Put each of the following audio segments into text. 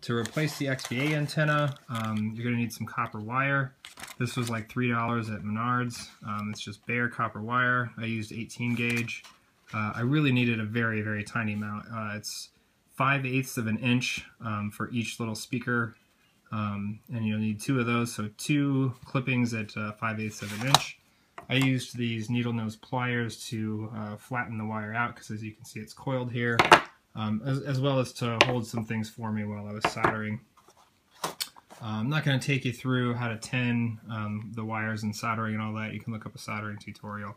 To replace the XBA antenna, you're going to need some copper wire. This was like $3 at Menards. It's just bare copper wire. I used 18 gauge. I really needed a very, very tiny amount. It's 5/8 of an inch for each little speaker, and you'll need 2 of those, so 2 clippings at 5/8 of an inch. I used these needle nose pliers to flatten the wire out, because as you can see it's coiled here, as well as to hold some things for me while I was soldering. I'm not going to take you through how to tin the wires and soldering and all that. You can look up a soldering tutorial.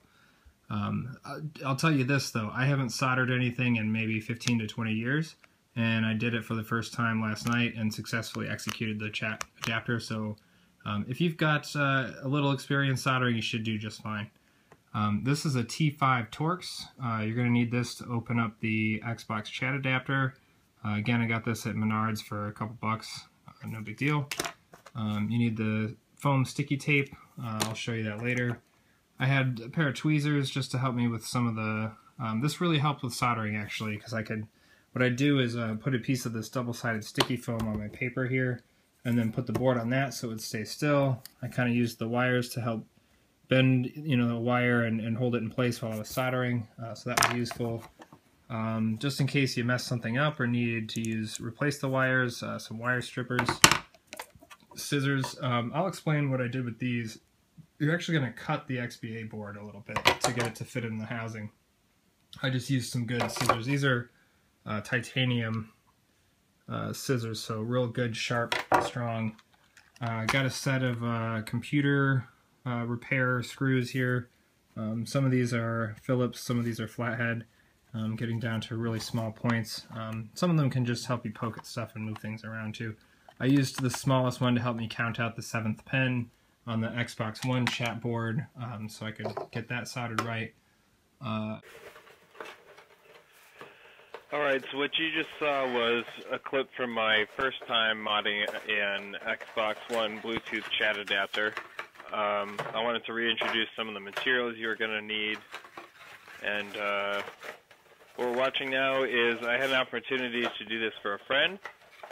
I'll tell you this though, I haven't soldered anything in maybe 15 to 20 years, and I did it for the first time last night and successfully executed the chat adapter, so if you've got a little experience soldering, you should do just fine. This is a T5 Torx. You're going to need this to open up the Xbox chat adapter. Again, I got this at Menards for a couple bucks, no big deal. You need the foam sticky tape. I'll show you that later. I had a pair of tweezers just to help me with some of the... this really helped with soldering actually, because what I do is put a piece of this double-sided sticky foam on my paper here, and then put the board on that so it would stay still. I kind of used the wires to help bend, the wire and hold it in place while I was soldering, so that was useful. Just in case you messed something up or needed to replace the wires, some wire strippers, scissors. I'll explain what I did with these. You're actually going to cut the XBA board a little bit to get it to fit in the housing. I just used some good scissors. These are titanium scissors, so real good, sharp, strong. Got a set of computer repair screws here. Some of these are Phillips, some of these are flathead, getting down to really small points. Some of them can just help you poke at stuff and move things around too. I used the smallest one to help me count out the 7th pin on the Xbox One chat board, so I could get that soldered right. Alright, so what you just saw was a clip from my first time modding an Xbox One Bluetooth chat adapter. I wanted to reintroduce some of the materials you're going to need, and what we're watching now is I had an opportunity to do this for a friend,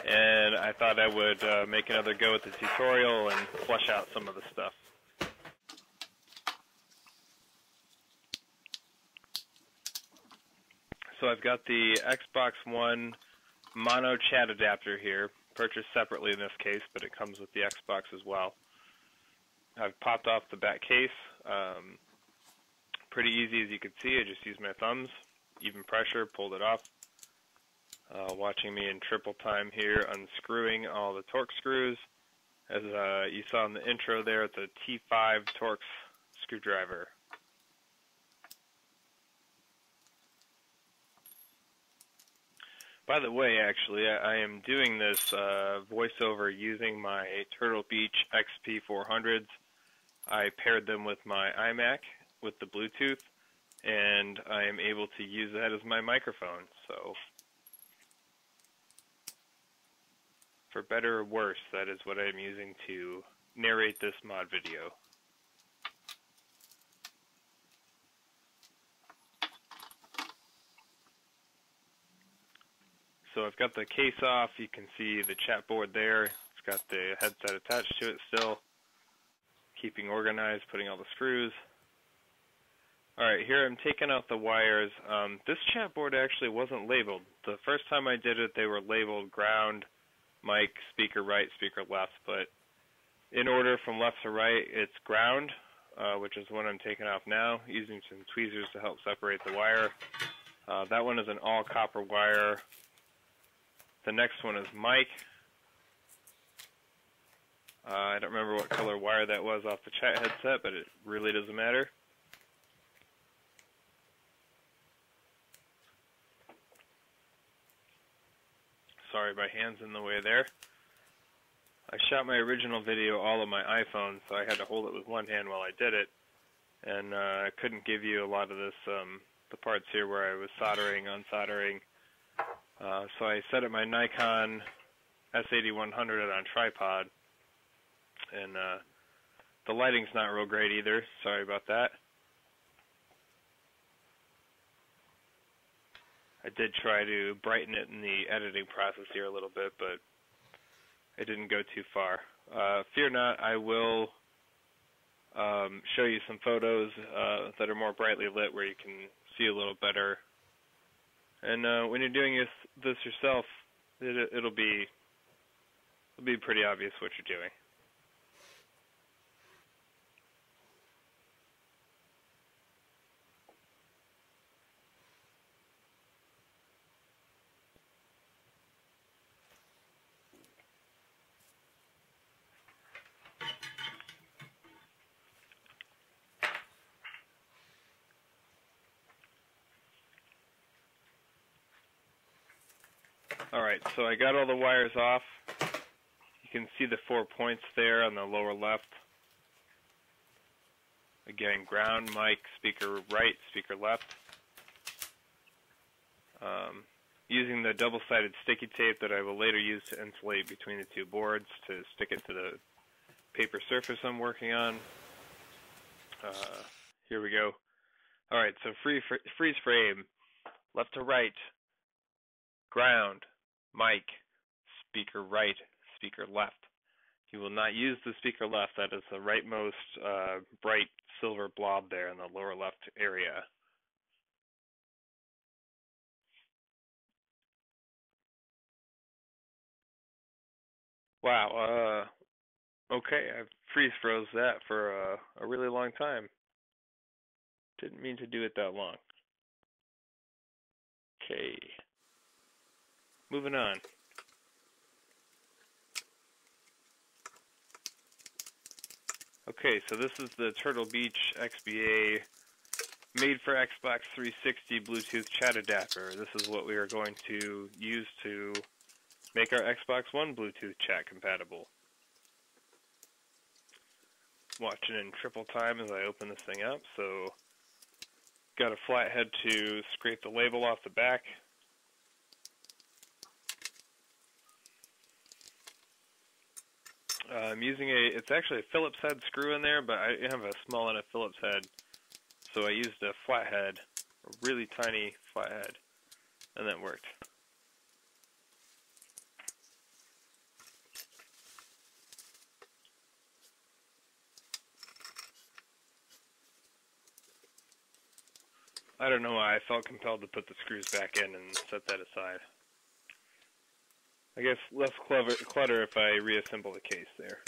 and I thought I would make another go at the tutorial and flesh out some of the stuff. So I've got the Xbox One mono chat adapter here, purchased separately in this case, but it comes with the Xbox as well. I've popped off the back case. Pretty easy as you can see. I just used my thumbs, even pressure, pulled it off. Watching me in triple time here, unscrewing all the Torx screws. As you saw in the intro there, it's a T5 Torx screwdriver. By the way, actually, I am doing this voiceover using my Turtle Beach XP400s. I paired them with my iMac with the Bluetooth, and I am able to use that as my microphone. So, for better or worse, that is what I'm using to narrate this mod video. So I've got the case off. You can see the chat board there. It's got the headset attached to it still. Keeping organized, putting all the screws. Alright, here I'm taking out the wires. This chat board actually wasn't labeled. The first time I did it, they were labeled ground, mic, speaker right, speaker left, but in order from left to right, it's ground, which is what I'm taking off now, using some tweezers to help separate the wire. That one is an all copper wire. The next one is mic. I don't remember what color wire that was off the chat headset, but it really doesn't matter. Sorry, my hand's in the way there. I shot my original video all on my iPhone, so I had to hold it with one hand while I did it. And I couldn't give you a lot of this, the parts here where I was soldering, unsoldering. So I set up my Nikon S8100 on tripod, and the lighting's not real great either. Sorry about that. I did try to brighten it in the editing process here a little bit, but it didn't go too far. Fear not, I will show you some photos that are more brightly lit where you can see a little better. And when you're doing this yourself, it'll be pretty obvious what you're doing. Alright, so I got all the wires off. You can see the 4 points there on the lower left. Again, ground, mic, speaker right, speaker left. Using the double-sided sticky tape that I will later use to insulate between the two boards to stick it to the paper surface I'm working on. Here we go. Alright, so freeze frame, left to right, ground, mic, speaker right, speaker left. You will not use the speaker left. That is the rightmost bright silver blob there in the lower left area. Wow, okay, I freeze froze that for a really long time. Didn't mean to do it that long. Okay. Moving on. Okay, so this is the Turtle Beach XBA made for Xbox 360 Bluetooth chat adapter. This is what we are going to use to make our Xbox One Bluetooth chat compatible. Watching in triple time as I open this thing up, so got a flathead to scrape the label off the back. I'm using it's actually a Phillips head screw in there, but I have a small enough Phillips head, so I used a flathead, a really tiny flathead, and that worked. I don't know why I felt compelled to put the screws back in and set that aside. I guess less clutter if I reassemble the case there.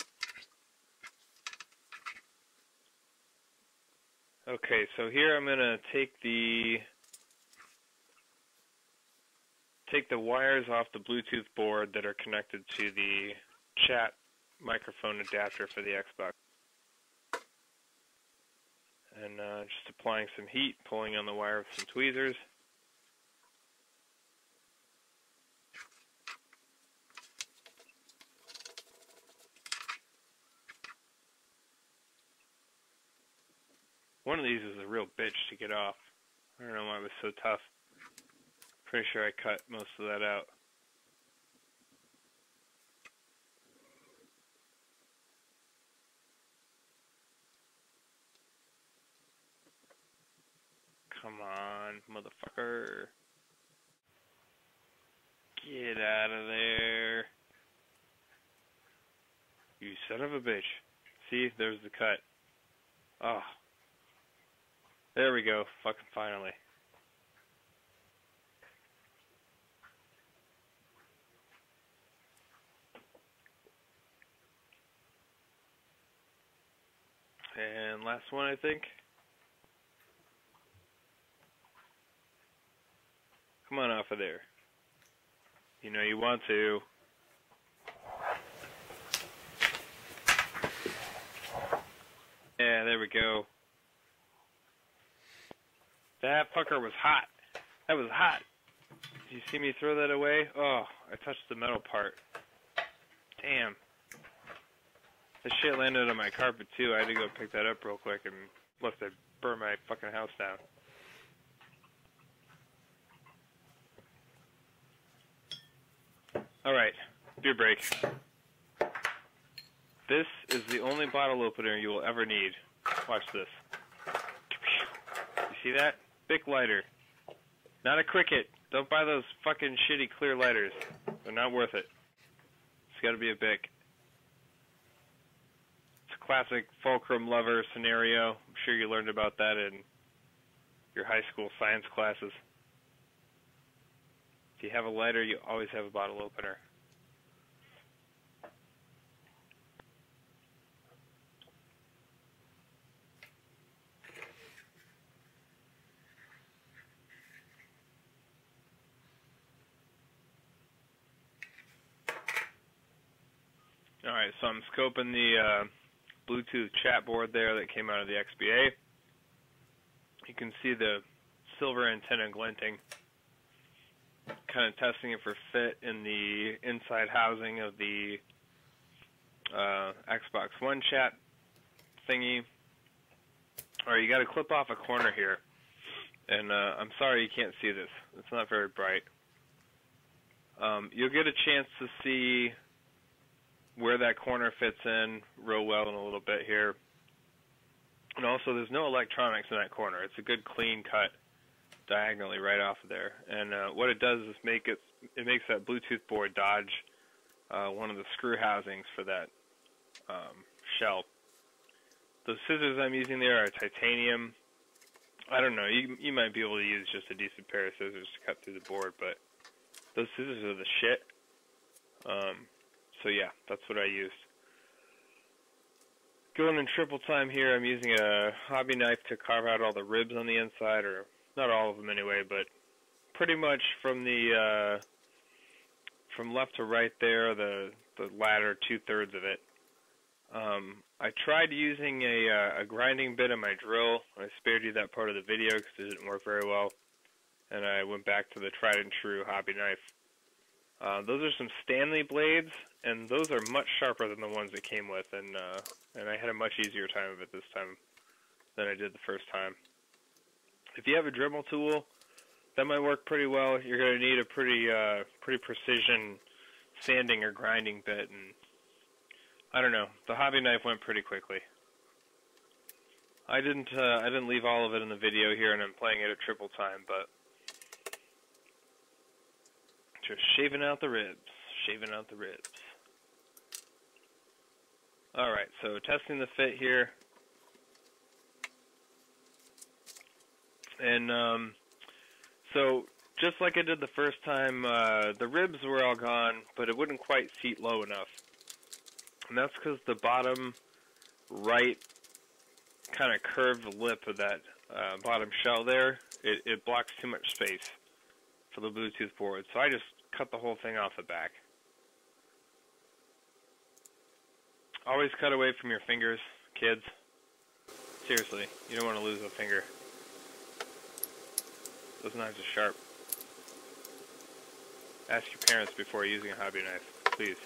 Okay, so here I'm gonna take the wires off the Bluetooth board that are connected to the chat microphone adapter for the Xbox. And just applying some heat, pulling on the wire with some tweezers. One of these is a real bitch to get off. I don't know why it was so tough. Pretty sure I cut most of that out. Come on, motherfucker. Get out of there. You son of a bitch. See, there's the cut. Oh. There we go, fucking finally. And last one, I think. Come on off of there. You know you want to. Yeah, there we go. That fucker was hot. That was hot. Did you see me throw that away? Oh, I touched the metal part. Damn. This shit landed on my carpet too. I had to go pick that up real quick and left it burn my fucking house down. Alright, beer break. This is the only bottle opener you will ever need. Watch this. You see that? Bic lighter. Not a Cricket. Don't buy those fucking shitty clear lighters. They're not worth it. got to be a BIC. It's a classic fulcrum lever scenario. I'm sure you learned about that in your high school science classes. If you have a lighter, you always have a bottle opener. Alright, so I'm scoping the Bluetooth chat board there that came out of the XBA. You can see the silver antenna glinting. Kind of testing it for fit in the inside housing of the Xbox One chat thingy. Alright, you got to clip off a corner here. And I'm sorry you can't see this. It's not very bright. You'll get a chance to see where that corner fits in real well in a little bit here. And also, there's no electronics in that corner. It's a good clean cut diagonally right off of there. And what it does is it makes that Bluetooth board dodge one of the screw housings for that shell. The scissors I'm using there are titanium. I don't know, you might be able to use just a decent pair of scissors to cut through the board, but those scissors are the shit. So yeah, that's what I used. Going in triple time here, I'm using a hobby knife to carve out all the ribs on the inside, or not all of them anyway, but pretty much from the from left to right there, the latter 2/3 of it. I tried using a grinding bit in my drill. I spared you that part of the video because it didn't work very well, and I went back to the tried and true hobby knife. Those are some Stanley blades, and those are much sharper than the ones it came with, and I had a much easier time of it this time than I did the first time. If you have a Dremel tool, that might work pretty well. You're going to need a pretty precision sanding or grinding bit, and I don't know. The hobby knife went pretty quickly. I didn't leave all of it in the video here, and I'm playing it at triple time, but just shaving out the ribs. Alright, so testing the fit here. And so just like I did the first time, the ribs were all gone, but it wouldn't quite seat low enough. And that's because the bottom right kind of curved lip of that bottom shell there, it blocks too much space for the Bluetooth board. So I just cut the whole thing off the back. Always cut away from your fingers, kids. Seriously, you don't want to lose a finger. Those knives are sharp. Ask your parents before using a hobby knife, please.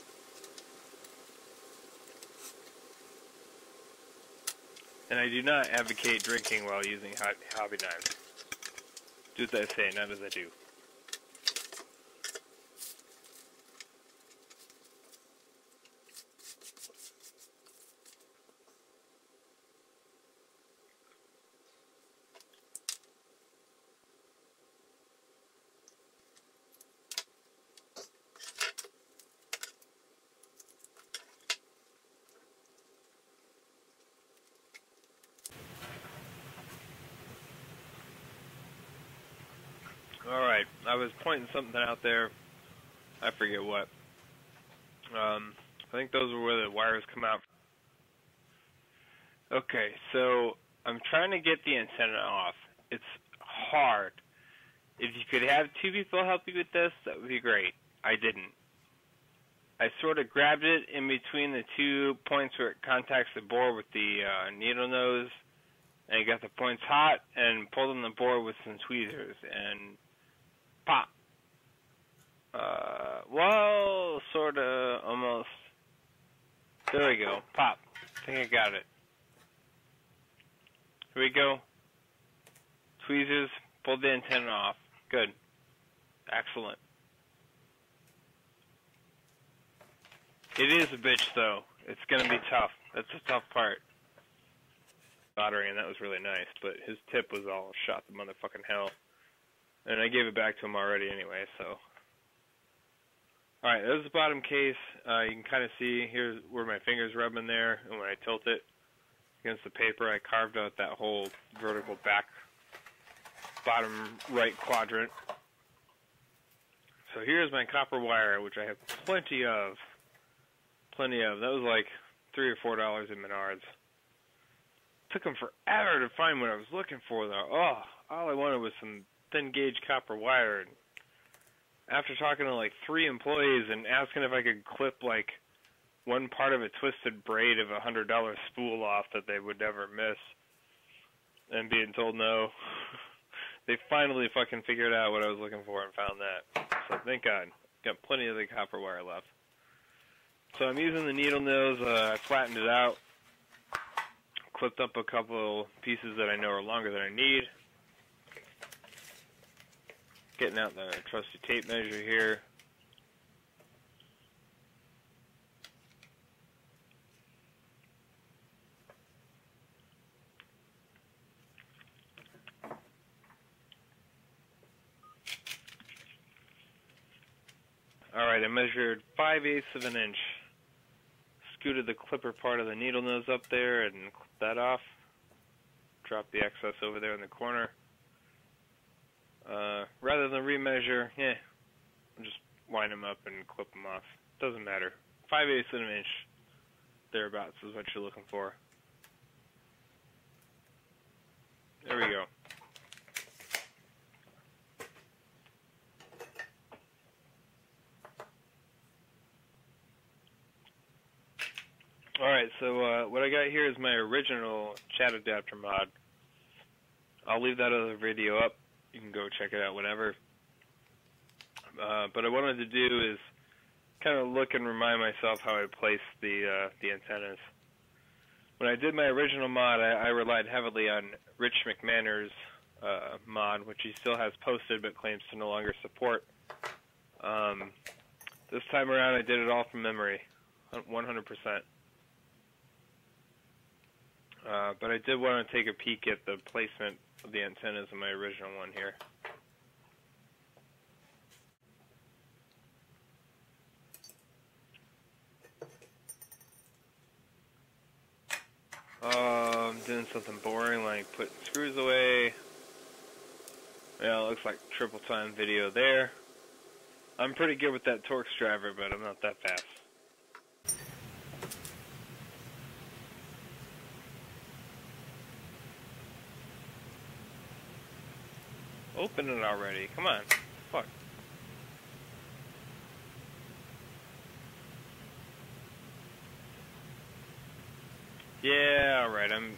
And I do not advocate drinking while using hobby knives. Do as I say, not as I do. Alright, I was pointing something out there. I forget what. I think those are where the wires come out. Okay, so I'm trying to get the antenna off. It's hard. If you could have two people help you with this, that would be great. I didn't. I sort of grabbed it in between the 2 points where it contacts the board with the needle nose, and I got the points hot and pulled on the board with some tweezers, and pop. Well, sorta, almost. There we go. Pop. I think I got it. Here we go. Tweezers. Pulled the antenna off. Good. Excellent. It is a bitch, though. It's gonna be tough. That's the tough part. Soldering, and that was really nice, but his tip was all shot to motherfucking hell. And I gave it back to him already anyway, so. Alright, there's the bottom case. You can kind of see here's where my finger's rubbing there, and when I tilt it against the paper, I carved out that whole vertical back bottom right quadrant. So here's my copper wire, which I have plenty of. That was like $3 or $4 in Menards. Took them forever to find what I was looking for, though. Oh, all I wanted was some thin gauge copper wire. And after talking to like 3 employees and asking if I could clip like one part of a twisted braid of $100 spool off that they would never miss, and being told no, they finally fucking figured out what I was looking for and found that. So thank God. Got plenty of the copper wire left. So I'm using the needle nose. I flattened it out, clipped up a couple pieces that I know are longer than I need. Getting out the trusty tape measure here. Alright, I measured 5/8 of an inch. Scooted the clipper part of the needle nose up there and clipped that off. Dropped the excess over there in the corner. Rather than remeasure, I'll just wind them up and clip them off. Doesn't matter. 5/8 of an inch, thereabouts, is what you're looking for. There we go. Alright, so what I got here is my original chat adapter mod. I'll leave that other video up. You can go check it out whenever. But I wanted to do is kind of look and remind myself how I placed the antennas. When I did my original mod, I relied heavily on Rich McManor's mod, which he still has posted but claims to no longer support. This time around, I did it all from memory, 100%. But I did want to take a peek at the placement of the antennas in my original one here. I'm doing something boring like putting screws away. Well, it looks like triple time video there. I'm pretty good with that Torx driver, but I'm not that fast. Open it already. Come on. Fuck. Yeah, alright. I'm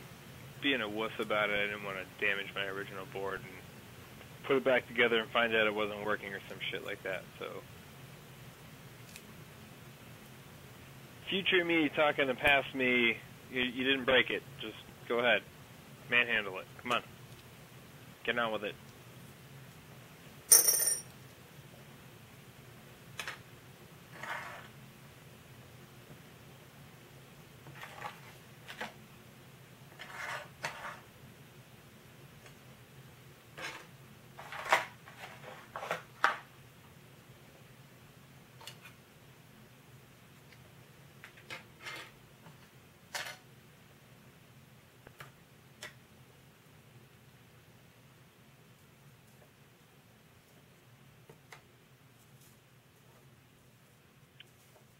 being a wuss about it. I didn't want to damage my original board and put it back together and find out it wasn't working or some shit like that, so. Future me talking to past me, you didn't break it. Just go ahead. Manhandle it. Come on. Get on with it.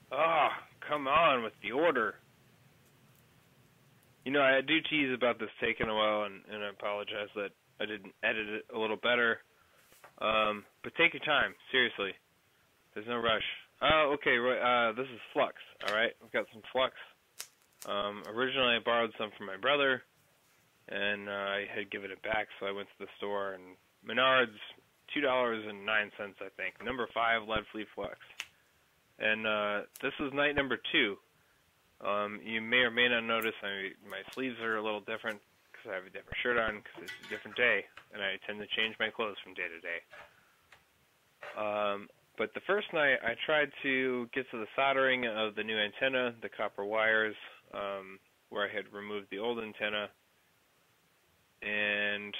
Oh, come on with the order. You know, I do tease about this taking a while, and I apologize that I didn't edit it a little better. But take your time, seriously. There's no rush. Oh, okay, right, this is flux, alright? I've got some flux. Originally I borrowed some from my brother, and I had given it back, so I went to the store, and Menards, $2.09, I think. Number 5 lead free flux. And this is night number 2. You may or may not notice my sleeves are a little different because I have a different shirt on because it's a different day, and I tend to change my clothes from day to day. But the first night, I tried to get to the soldering of the new antenna, the copper wires, where I had removed the old antenna, and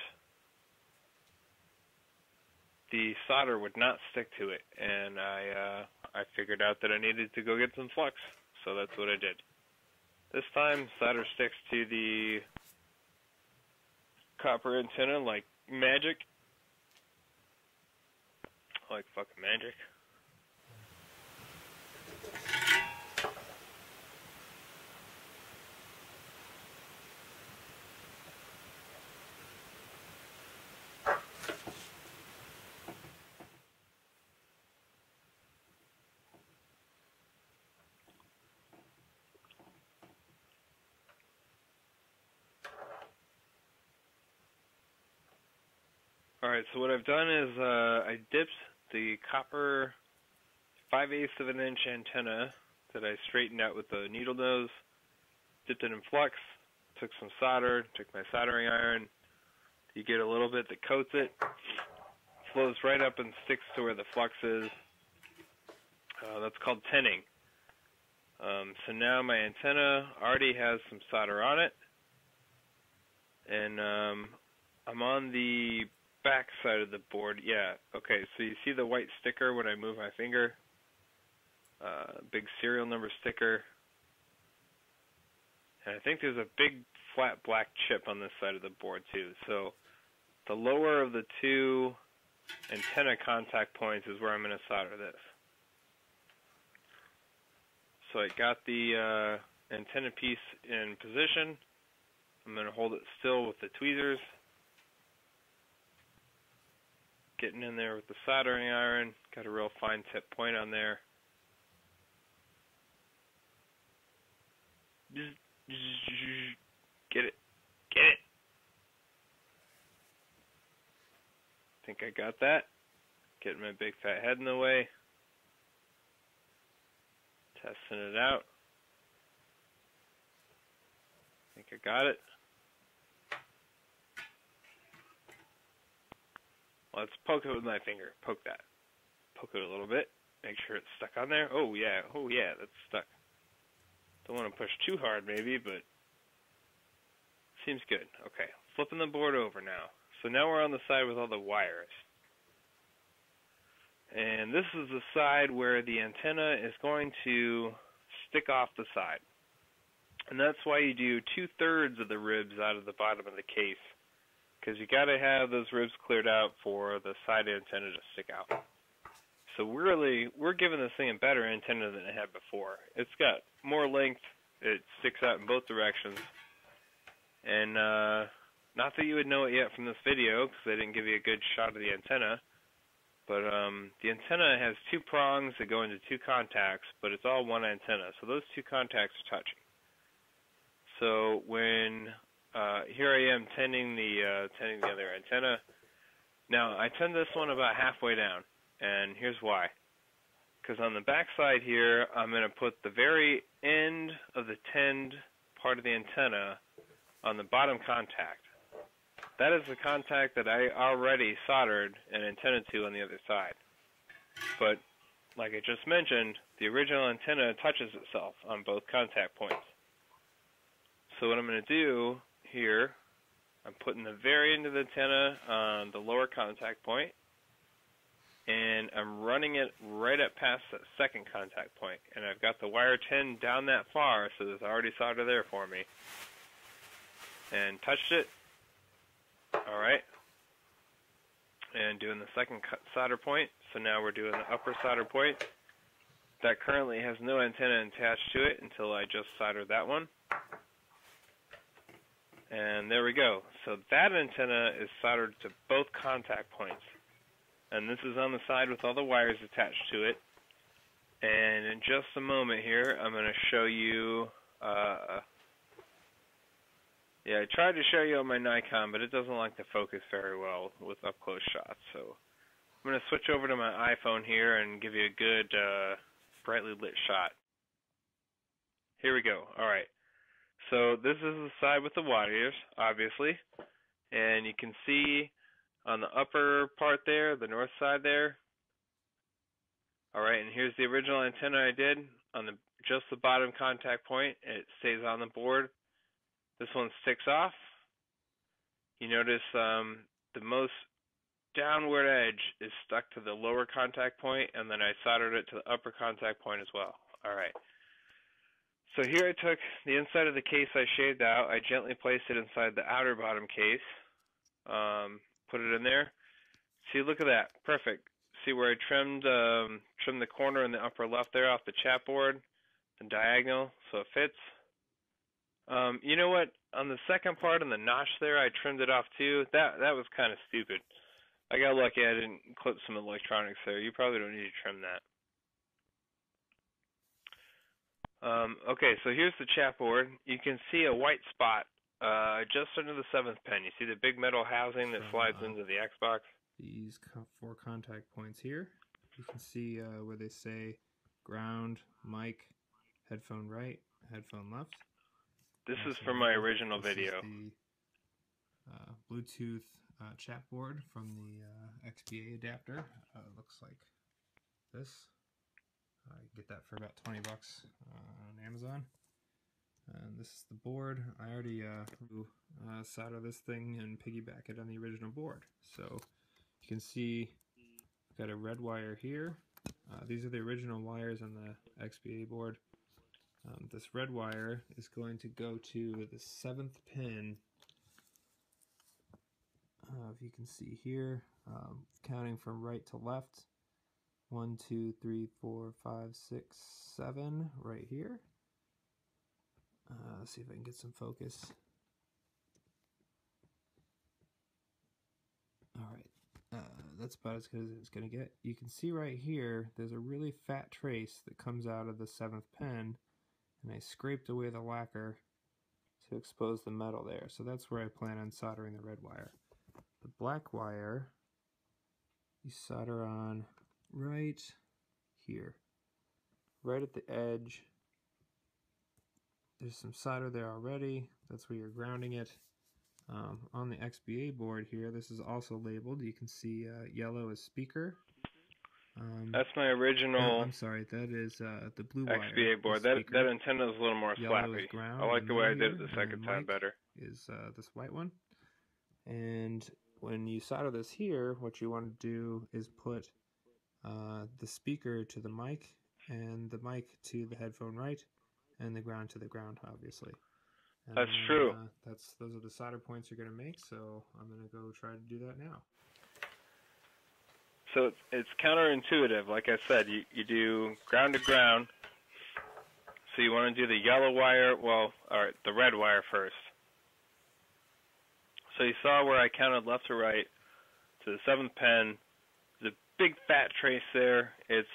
the solder would not stick to it, and I I figured out that I needed to go get some flux, so that's what I did. This time, solder sticks to the copper antenna like magic. Like fucking magic. Alright, so what I've done is I dipped the copper 5/8 of an inch antenna that I straightened out with the needle nose, dipped it in flux, took some solder, took my soldering iron. You get a little bit that coats it, flows right up and sticks to where the flux is. That's called tinning. So now my antenna already has some solder on it, and I'm on the back side of the board. Yeah, okay, so you see the white sticker when I move my finger? Big serial number sticker. And I think there's a big flat black chip on this side of the board too. So the lower of the two antenna contact points is where I'm going to solder this. So I got the antenna piece in position. I'm going to hold it still with the tweezers. Getting in there with the soldering iron. Got a real fine tip point on there. Get it. Get it. Think I got that. Getting my big fat head in the way. Testing it out. Think I got it. Let's poke it with my finger. Poke that. Poke it a little bit. Make sure it's stuck on there. Oh yeah, that's stuck. Don't want to push too hard maybe, but seems good. Okay, flipping the board over now. So now we're on the side with all the wires. And this is the side where the antenna is going to stick off the side. And that's why you do 2/3 of the ribs out of the bottom of the case, because you got to have those ribs cleared out for the side antenna to stick out. So we're giving this thing a better antenna than it had before. It's got more length, it sticks out in both directions, and not that you would know it yet from this video, because I didn't give you a good shot of the antenna, but the antenna has 2 prongs that go into 2 contacts, but it's all one antenna, so those 2 contacts are touching. So when here I am tending the other antenna. Now I tend this one about halfway down, and here's why. Because on the back side here, I'm going to put the very end of the tend part of the antenna on the bottom contact. That is the contact that I already soldered an antenna to on the other side. But like I just mentioned, the original antenna touches itself on both contact points. So what I'm going to do here, I'm putting the very end of the antenna on the lower contact point, and I'm running it right up past that second contact point. And I've got the wire tend down that far, so there's already solder there for me. And touched it. Alright. And doing the second solder point. So now we're doing the upper solder point. That currently has no antenna attached to it until I just soldered that one. And there we go. So that antenna is soldered to both contact points. And this is on the side with all the wires attached to it. And in just a moment here, I'm going to show you, yeah, I tried to show you on my Nikon, but it doesn't like to focus very well with up-close shots. So I'm going to switch over to my iPhone here and give you a good, brightly lit shot. Here we go. All right. So this is the side with the wires, obviously. And you can see on the upper part there, the north side there. Alright, and here's the original antenna I did on just the bottom contact point. It stays on the board. This one sticks off. You notice the most downward edge is stuck to the lower contact point, and then I soldered it to the upper contact point as well. Alright. So here I took the inside of the case I shaved out. I gently placed it inside the outer bottom case. Put it in there. See, look at that. Perfect. See where I trimmed the corner in the upper left there off the chapboard, the diagonal, so it fits. You know what? On the second part, on the notch there, I trimmed it off too. That was kind of stupid. I got lucky I didn't clip some electronics there. You probably don't need to trim that. Okay, so here's the chapboard. You can see a white spot just under the 7th pin. You see the big metal housing that slides into the Xbox? These 4 contact points here. You can see where they say ground, mic, headphone right, headphone left. This is from my original video. This is the Bluetooth chapboard from the XBA adapter. Looks like this. You get that for about 20 bucks on Amazon. And this is the board. I already solder this thing and piggyback it on the original board. So you can see I've got a red wire here. These are the original wires on the XBA board. This red wire is going to go to the 7th pin. If you can see here, counting from right to left. 1, 2, 3, 4, 5, 6, 7 right here. Let's see if I can get some focus. Alright, that's about as good as it's going to get. You can see right here, there's a really fat trace that comes out of the 7th pin, and I scraped away the lacquer to expose the metal there. So that's where I plan on soldering the red wire. The black wire, you solder on right here, right at the edge. There's some solder there already. That's where you're grounding it. On the XBA board here, this is also labeled. You can see yellow is speaker. That's my original. I'm sorry, that is the blue wire. XBA board. That antenna is a little more slappy. Ground, I like the way I did it the second time better. Is this white one. And when you solder this here, what you want to do is put the speaker to the mic, and the mic to the headphone right, and the ground to the ground, obviously. And that's true. Those are the solder points you're going to make, so I'm going to go try to do that now. So it's counterintuitive. Like I said, you do ground to ground. So you want to do the yellow wire, the red wire first. So you saw where I counted left to right to the 7th pin. There's a big fat trace there. It's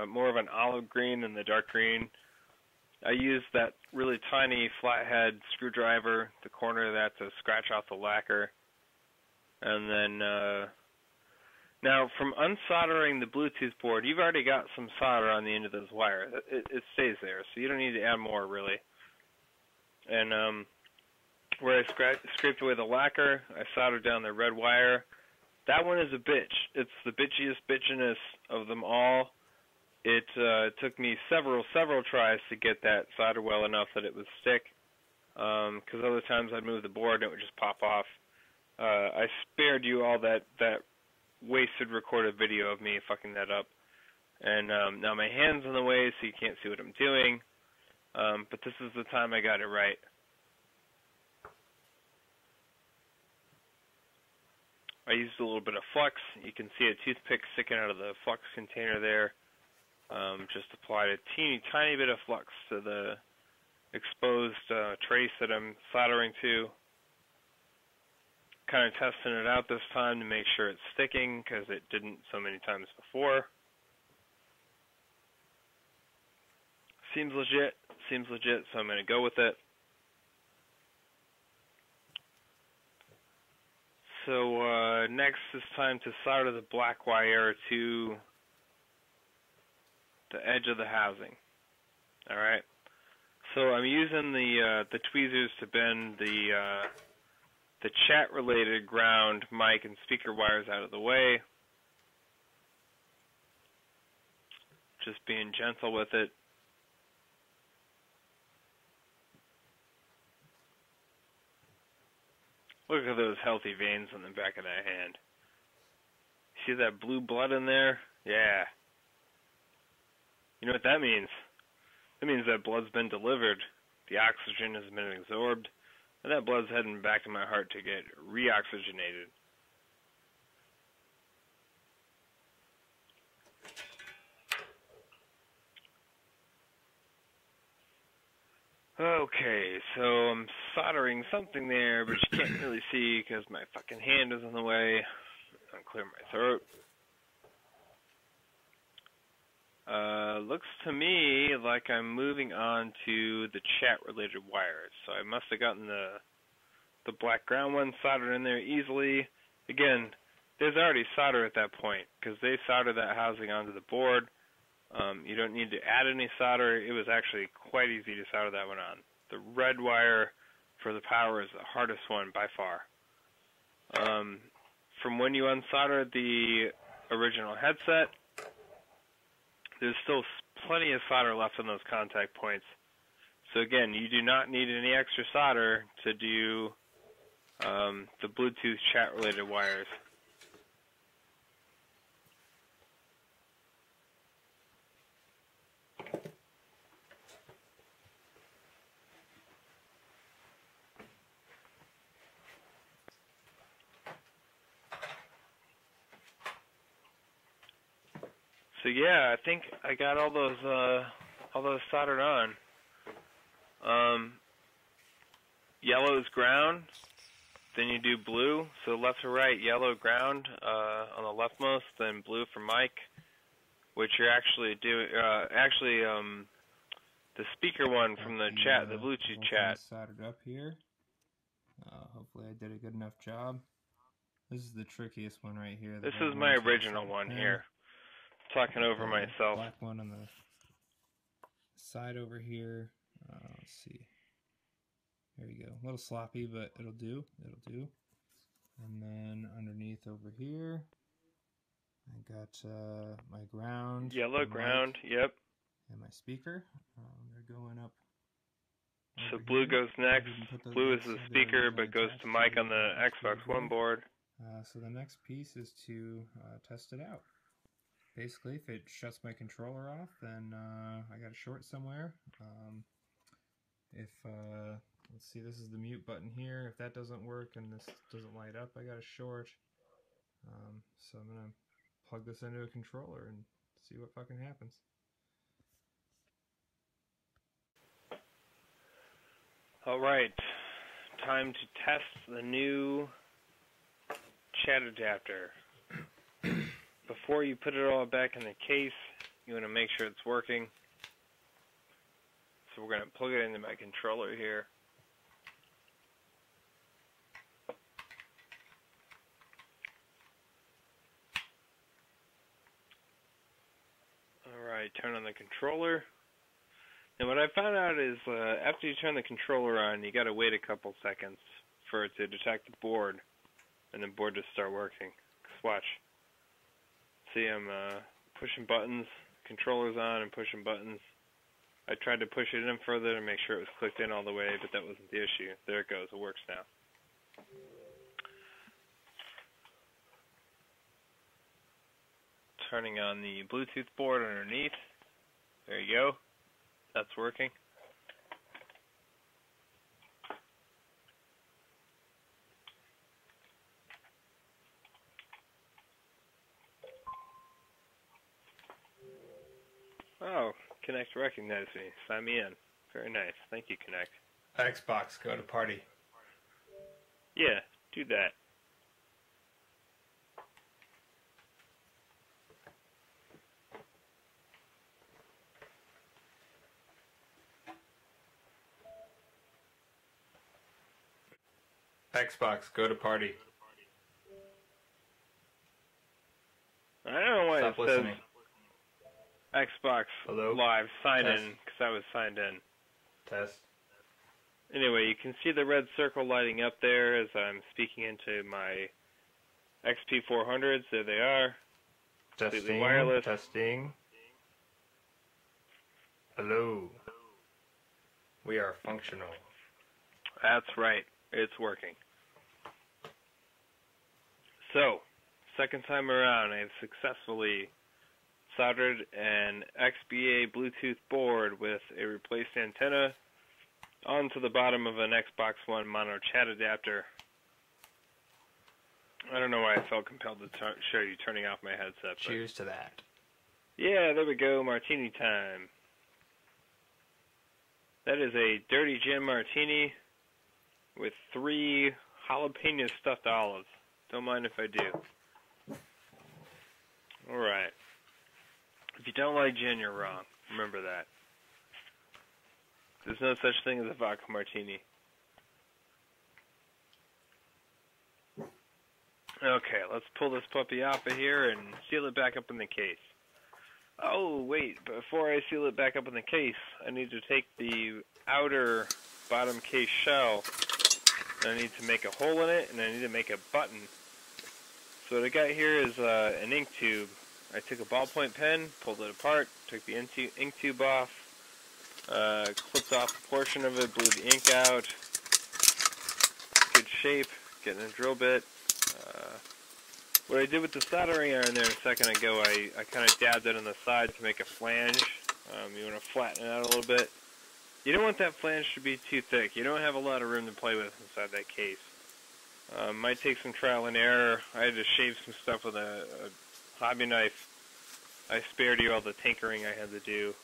more of an olive green than the dark green. I used that really tiny flathead screwdriver, the corner of that, to scratch off the lacquer. And then, now from unsoldering the Bluetooth board, you've already got some solder on the end of those wires. It stays there, so you don't need to add more, really. And where I scraped away the lacquer, I soldered down the red wire. That one is a bitch. It's the bitchiest bitchiness of them all. It took me several tries to get that solder well enough that it would stick, because other times I'd move the board and it would just pop off. I spared you all that wasted recorded video of me fucking that up. And now my hand's in the way, so you can't see what I'm doing. But this is the time I got it right. I used a little bit of flux. You can see a toothpick sticking out of the flux container there. Just applied a teeny tiny bit of flux to the exposed trace that I'm soldering to. Kind of testing it out this time to make sure it's sticking, because it didn't so many times before. Seems legit, so I'm going to go with it. So next it's time to solder the black wire to the edge of the housing. Alright, so I'm using the tweezers to bend the chat-related ground, mic, and speaker wires out of the way. Just being gentle with it. Look at those healthy veins on the back of that hand. see that blue blood in there? Yeah. You know what that means? That means that blood's been delivered. The oxygen has been absorbed, and that blood's heading back to my heart to get reoxygenated. Okay, so I'm soldering something there, but you can't really see because my fucking hand is in the way. I'll clear my throat. Looks to me like I'm moving on to the chat-related wires. So I must have gotten the black ground one soldered in there easily. Again, there's already solder at that point because they soldered that housing onto the board. You don't need to add any solder. It was actually quite easy to solder that one on. The red wire for the power is the hardest one by far. From when you unsoldered the original headset, there's still plenty of solder left on those contact points. So again, you do not need any extra solder to do the Bluetooth chat-related wires. So yeah, I think I got all those soldered on. Yellow is ground, then you do blue. So left to right, yellow ground on the leftmost, then blue for mic, which you're actually doing. The speaker one from the chat, the Bluetooth chat. Soldered up here. Hopefully I did a good enough job. This is the trickiest one right here. This is my original one here. Talking over myself. Black one on the side over here. Let's see. There you go. A little sloppy, but it'll do. It'll do. And then underneath over here, I got my ground. Yellow ground. Yep. And my speaker. They're going up. So blue goes next. Blue is the speaker, but goes to mic on the Xbox One board. So the next piece is to test it out. Basically, if it shuts my controller off, then I got a short somewhere. Let's see, this is the mute button here. If that doesn't work and this doesn't light up, I got a short. So I'm going to plug this into a controller and see what fucking happens. Alright, time to test the new chat adapter. Before you put it all back in the case, you want to make sure it's working. So we're going to plug it into my controller here. Alright, turn on the controller. And what I found out is after you turn the controller on, you got to wait a couple seconds for it to detect the board and the board to start working. Just watch. See, I'm pushing buttons, controller's on and pushing buttons. I tried to push it in further to make sure it was clicked in all the way, but that wasn't the issue. There it goes, it works now. Turning on the Bluetooth board underneath. There you go. That's working. Oh, Connect recognized me. Sign me in. Very nice. Thank you, Connect. Xbox, go to party. Yeah, do that. Xbox, go to party. I don't know why Stop it says listening. Xbox Hello? Live sign Test. in because I was signed in. Test. Anyway, you can see the red circle lighting up there as I'm speaking into my XP400s. There they are. Completely Testing. wireless. Testing. Hello. We are functional. That's right. It's working. So, second time around, I have successfully soldered an XBA Bluetooth board with a replaced antenna onto the bottom of an Xbox One mono chat adapter. I don't know why I felt compelled to show you turning off my headset. Cheers to that. Yeah, there we go, martini time. That is a Dirty Jim martini with 3 jalapeno stuffed olives. Don't mind if I do. Alright. If you don't like gin, you're wrong. Remember that. There's no such thing as a vodka martini. Okay, let's pull this puppy off of here and seal it back up in the case. Oh, wait, before I seal it back up in the case, I need to take the outer bottom case shell, and I need to make a hole in it, and I need to make a button. So what I got here is an ink tube. I took a ballpoint pen, pulled it apart, took the ink tube off, clipped off a portion of it, blew the ink out. Good shape, getting a drill bit. What I did with the soldering iron there a second ago, I kind of dabbed it on the side to make a flange. You want to flatten it out a little bit. You don't want that flange to be too thick. You don't have a lot of room to play with inside that case. Might take some trial and error. I had to shave some stuff with a hobby knife. I spared you all the tinkering I had to do.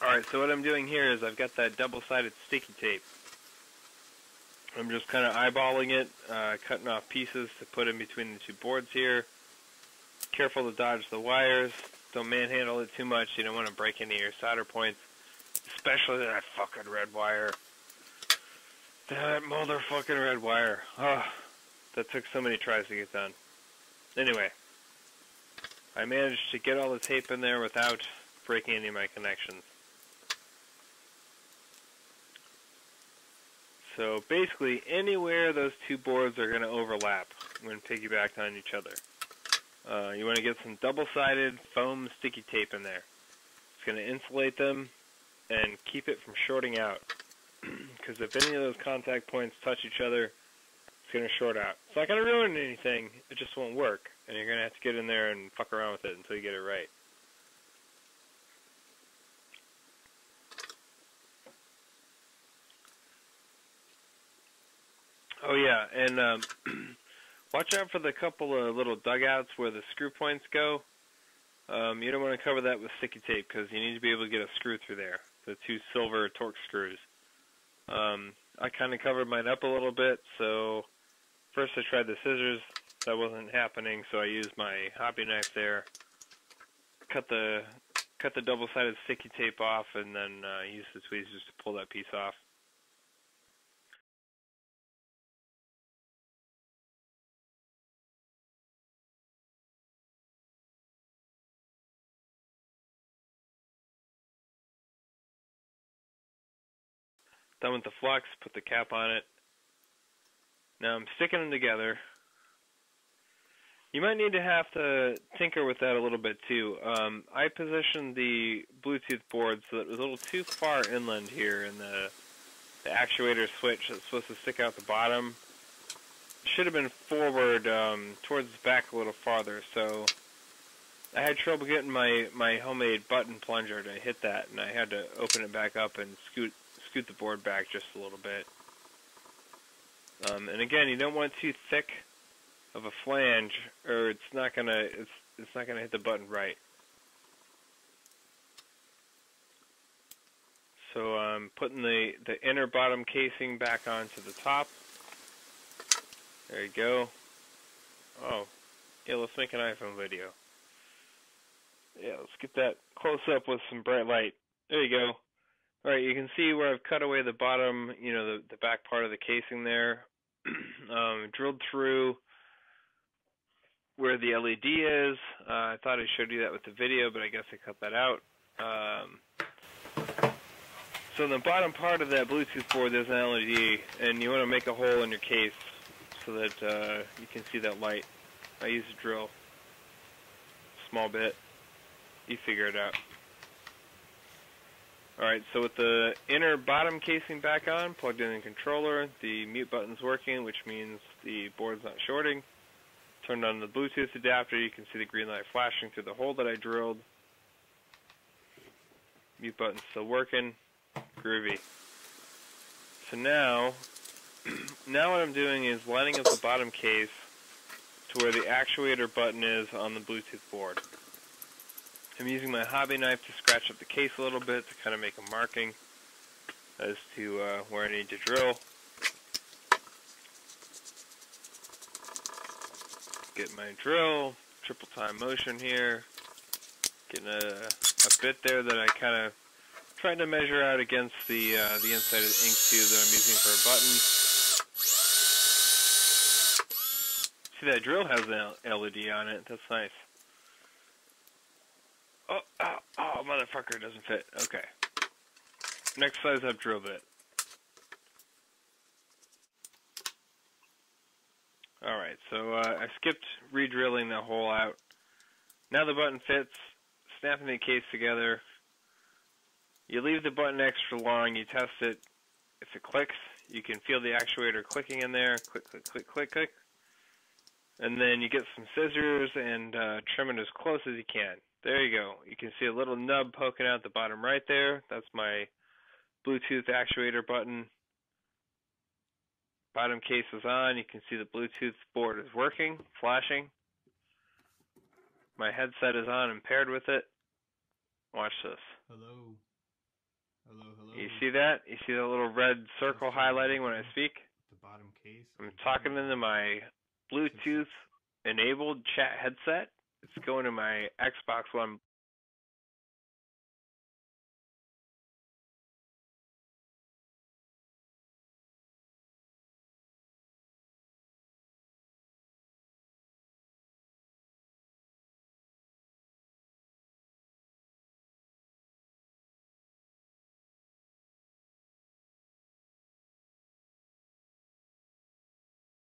Alright, so what I'm doing here is I've got that double-sided sticky tape. I'm just kind of eyeballing it, cutting off pieces to put in between the 2 boards here. Careful to dodge the wires. Don't manhandle it too much. You don't want to break any of your solder points. Especially that fucking red wire. That motherfucking red wire. Oh, that took so many tries to get done. Anyway, I managed to get all the tape in there without breaking any of my connections. So basically, anywhere those 2 boards are going to overlap when piggybacked on each other. You want to get some double-sided foam sticky tape in there. It's going to insulate them and keep it from shorting out. Because if any of those contact points touch each other, it's going to short out. It's not going to ruin anything, it just won't work. And you're going to have to get in there and fuck around with it until you get it right. Oh yeah, and watch out for the couple of little dugouts where the screw points go. You don't want to cover that with sticky tape because you need to be able to get a screw through there. The 2 silver Torx screws. I kind of covered mine up a little bit, so first I tried the scissors. That wasn't happening, so I used my hobby knife there. Cut the double-sided sticky tape off, and then used the tweezers to pull that piece off. Done with the flux, put the cap on it. Now I'm sticking them together. You might need to have to tinker with that a little bit too. I positioned the Bluetooth board so that it was a little too far inland here, and the actuator switch that's supposed to stick out the bottom should have been forward towards the back a little farther. So I had trouble getting my homemade button plunger to hit that, and I had to open it back up and scoot the board back just a little bit. And again, you don't want too thick of a flange, or it's not gonna hit the button right. So I'm putting the inner bottom casing back onto the top. There you go. Oh, yeah, let's make an iPhone video. Yeah, let's get that close up with some bright light. There you go. Alright, you can see where I've cut away the bottom, you know, the back part of the casing there. Drilled through where the LED is. I thought I showed you that with the video, but I guess I cut that out. So in the bottom part of that Bluetooth board, there's an LED, and you want to make a hole in your case so that you can see that light. I use a drill. Small bit. You figure it out. Alright, so with the inner bottom casing back on, plugged in the controller, the mute button's working, which means the board's not shorting. Turned on the Bluetooth adapter, you can see the green light flashing through the hole that I drilled. Mute button's still working. Groovy. So now what I'm doing is lining up the bottom case to where the actuator button is on the Bluetooth board. I'm using my hobby knife to scratch up the case a little bit to kind of make a marking as to where I need to drill. Get my drill, triple time motion here, getting a bit there that I kind of tried to measure out against the inside of the ink tube that I'm using for a button. See, that drill has an LED on it. That's nice. Oh, motherfucker, doesn't fit. Okay. Next size up drill bit. Alright, so I skipped re-drilling that hole out. Now the button fits, snapping the case together. You leave the button extra long, you test it. If it clicks, you can feel the actuator clicking in there. Click, click, click, click, click. And then you get some scissors and trim it as close as you can. There you go. You can see a little nub poking out the bottom right there. That's my Bluetooth actuator button. Bottom case is on. You can see the Bluetooth board is working, flashing. My headset is on and paired with it. Watch this. Hello. Hello, hello. You see that? You see that little red circle highlighting when I speak? The bottom case. I'm talking into my Bluetooth enabled chat headset. It's going to my Xbox One